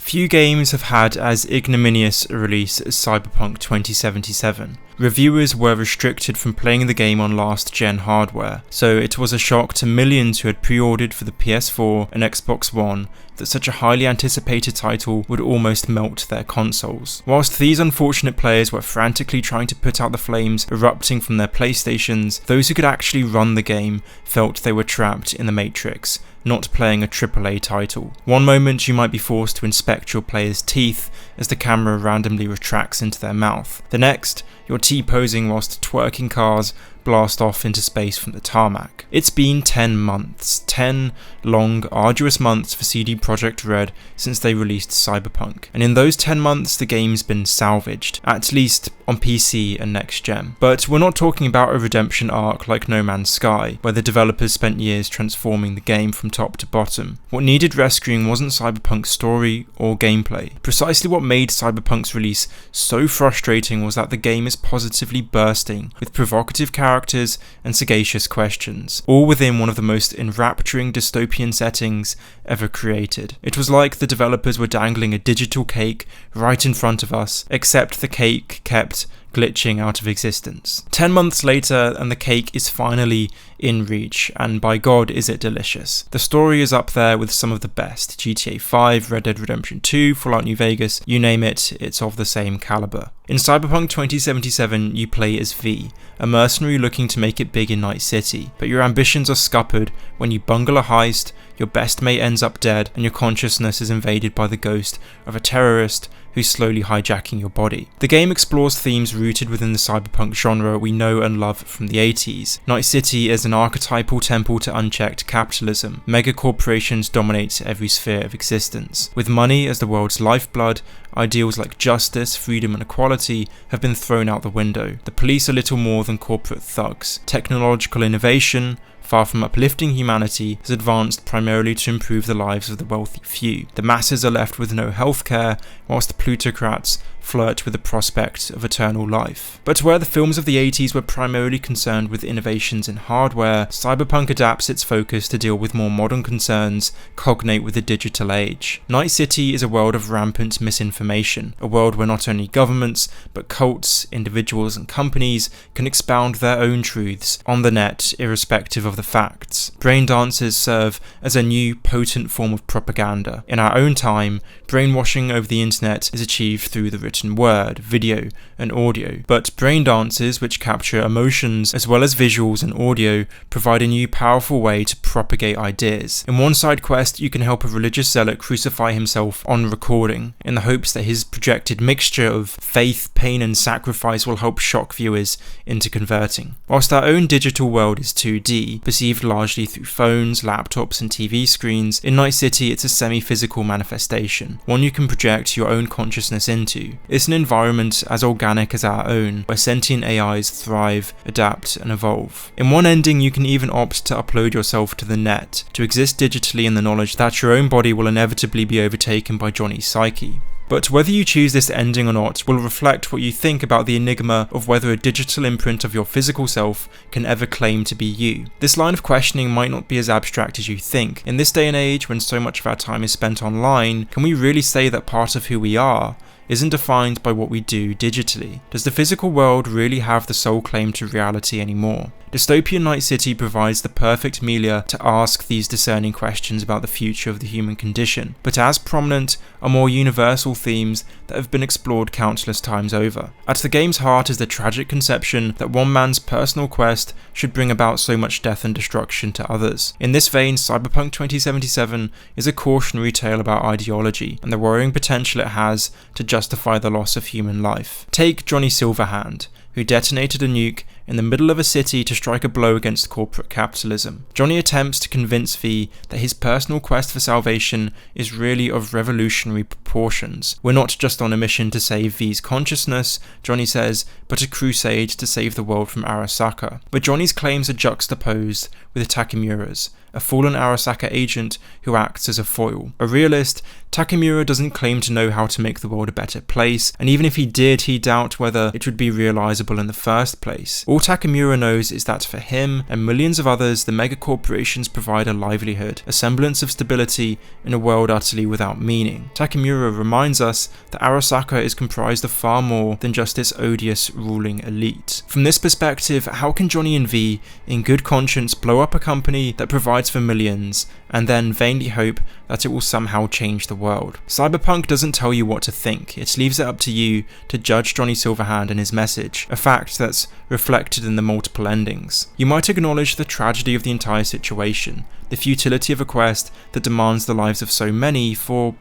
Few games have had as ignominious a release as Cyberpunk 2077. Reviewers were restricted from playing the game on last-gen hardware, so it was a shock to millions who had pre-ordered for the PS4 and Xbox One that such a highly anticipated title would almost melt their consoles. Whilst these unfortunate players were frantically trying to put out the flames erupting from their PlayStations, those who could actually run the game felt they were trapped in the Matrix, not playing a AAA title. One moment you might be forced to inspect your player's teeth as the camera randomly retracts into their mouth. The next, you're T-posing whilst twerking cars blast off into space from the tarmac. It's been 10 months, 10 long, arduous months for CD Projekt Red since they released Cyberpunk, and in those 10 months the game's been salvaged, at least on PC and next gen. But we're not talking about a redemption arc like No Man's Sky, where the developers spent years transforming the game from top to bottom. What needed rescuing wasn't Cyberpunk's story or gameplay. Precisely what made Cyberpunk's release so frustrating was that the game is positively bursting with provocative characters and sagacious questions, all within one of the most enrapturing dystopian settings ever created. It was like the developers were dangling a digital cake right in front of us, except the cake kept glitching out of existence. 10 months later and the cake is finally in reach, and by God is it delicious. The story is up there with some of the best. GTA 5, Red Dead Redemption 2, Fallout New Vegas, you name it, it's of the same caliber. In Cyberpunk 2077 you play as V, a mercenary looking to make it big in Night City, but your ambitions are scuppered when you bungle a heist, your best mate ends up dead, and your consciousness is invaded by the ghost of a terrorist who's slowly hijacking your body. The game explores themes rooted within the cyberpunk genre we know and love from the 80s. Night City is an archetypal temple to unchecked capitalism. Mega corporations dominate every sphere of existence. With money as the world's lifeblood, ideals like justice, freedom and equality have been thrown out the window. The police are little more than corporate thugs. Technological innovation, far from uplifting humanity, has advanced primarily to improve the lives of the wealthy few. The masses are left with no healthcare, whilst the plutocrats flirt with the prospect of eternal life. But where the films of the 80s were primarily concerned with innovations in hardware, Cyberpunk adapts its focus to deal with more modern concerns cognate with the digital age. Night City is a world of rampant misinformation, a world where not only governments, but cults, individuals and companies can expound their own truths on the net irrespective of the facts. Brain dancers serve as a new potent form of propaganda. In our own time, brainwashing over the internet is achieved through the written word, video and audio, but brain dances which capture emotions as well as visuals and audio provide a new powerful way to propagate ideas. In one side quest you can help a religious zealot crucify himself on recording in the hopes that his projected mixture of faith, pain and sacrifice will help shock viewers into converting. Whilst our own digital world is 2D, perceived largely through phones, laptops and TV screens, in Night City it's a semi-physical manifestation, one you can project your own consciousness into. It's an environment as organic as our own, where sentient AIs thrive, adapt and evolve. In one ending you can even opt to upload yourself to the net, to exist digitally in the knowledge that your own body will inevitably be overtaken by Johnny's psyche. But whether you choose this ending or not will reflect what you think about the enigma of whether a digital imprint of your physical self can ever claim to be you. This line of questioning might not be as abstract as you think. In this day and age, when so much of our time is spent online, can we really say that part of who we are isn't defined by what we do digitally? Does the physical world really have the sole claim to reality anymore? Dystopian Night City provides the perfect milieu to ask these discerning questions about the future of the human condition, but as prominent are more universal themes that have been explored countless times over. At the game's heart is the tragic conception that one man's personal quest should bring about so much death and destruction to others. In this vein, Cyberpunk 2077 is a cautionary tale about ideology and the worrying potential it has to justify the loss of human life. Take Johnny Silverhand, who detonated a nuke in the middle of a city to strike a blow against corporate capitalism. Johnny attempts to convince V that his personal quest for salvation is really of revolutionary proportions. We're not just on a mission to save V's consciousness, Johnny says, but a crusade to save the world from Arasaka. But Johnny's claims are juxtaposed with Takemura's, a fallen Arasaka agent who acts as a foil. A realist, Takemura doesn't claim to know how to make the world a better place, and even if he did, he doubt whether it would be realizable in the first place. All Takemura knows is that for him and millions of others, the megacorporations provide a livelihood, a semblance of stability in a world utterly without meaning. Takemura Nomura reminds us that Arasaka is comprised of far more than just its odious ruling elite. From this perspective, how can Johnny and V, in good conscience, blow up a company that provides for millions, and then vainly hope that it will somehow change the world? Cyberpunk doesn't tell you what to think, it leaves it up to you to judge Johnny Silverhand and his message, a fact that's reflected in the multiple endings. You might acknowledge the tragedy of the entire situation, the futility of a quest that demands the lives of so many for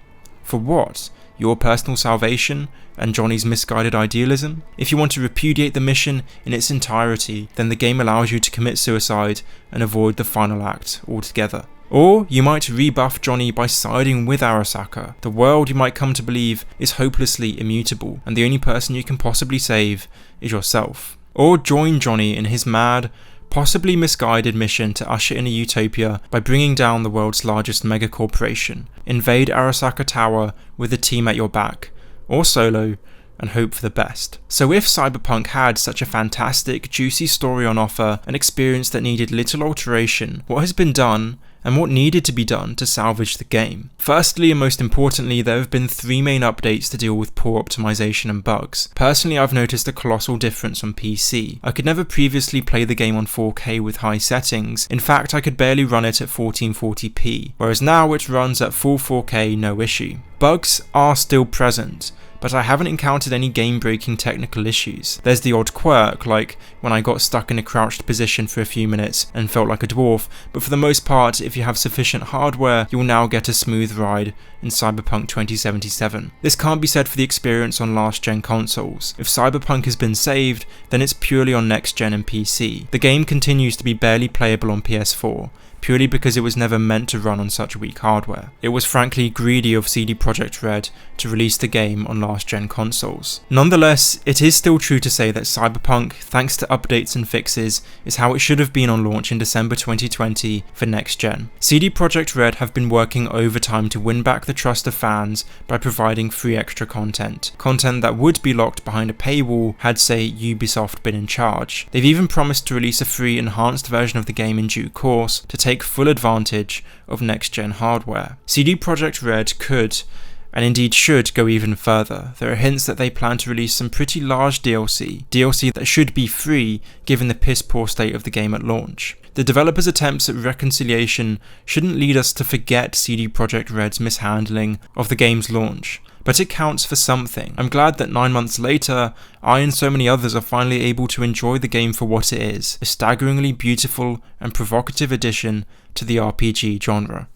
what? Your personal salvation and Johnny's misguided idealism? If you want to repudiate the mission in its entirety, then the game allows you to commit suicide and avoid the final act altogether. Or you might rebuff Johnny by siding with Arasaka. The world, you might come to believe, is hopelessly immutable, and the only person you can possibly save is yourself. Or join Johnny in his mad, possibly misguided mission to usher in a utopia by bringing down the world's largest megacorporation, invade Arasaka Tower with a team at your back, or solo, and hope for the best. So if Cyberpunk had such a fantastic, juicy story on offer, an experience that needed little alteration, what has been done, and what needed to be done to salvage the game? Firstly, and most importantly, there have been 3 main updates to deal with poor optimization and bugs. Personally, I've noticed a colossal difference on PC. I could never previously play the game on 4K with high settings. In fact, I could barely run it at 1440p, whereas now it runs at full 4K no issue. Bugs are still present, but I haven't encountered any game-breaking technical issues. There's the odd quirk, like when I got stuck in a crouched position for a few minutes and felt like a dwarf, but for the most part, if you have sufficient hardware, you'll now get a smooth ride in Cyberpunk 2077. This can't be said for the experience on last-gen consoles. If Cyberpunk has been saved, then it's purely on next-gen and PC. The game continues to be barely playable on PS4, purely because it was never meant to run on such weak hardware. It was frankly greedy of CD Projekt Red to release the game on last-gen consoles. Nonetheless, it is still true to say that Cyberpunk, thanks to updates and fixes, is how it should have been on launch in December 2020 for next-gen. CD Projekt Red have been working overtime to win back the trust of fans by providing free extra content that would be locked behind a paywall had, say, Ubisoft been in charge. They've even promised to release a free enhanced version of the game in due course to take full advantage of next-gen hardware. CD Projekt Red could, and indeed should, go even further. There are hints that they plan to release some pretty large DLC that should be free given the piss-poor state of the game at launch. The developers' attempts at reconciliation shouldn't lead us to forget CD Projekt Red's mishandling of the game's launch, but it counts for something. I'm glad that 9 months later, I and so many others are finally able to enjoy the game for what it is, a staggeringly beautiful and provocative addition to the RPG genre.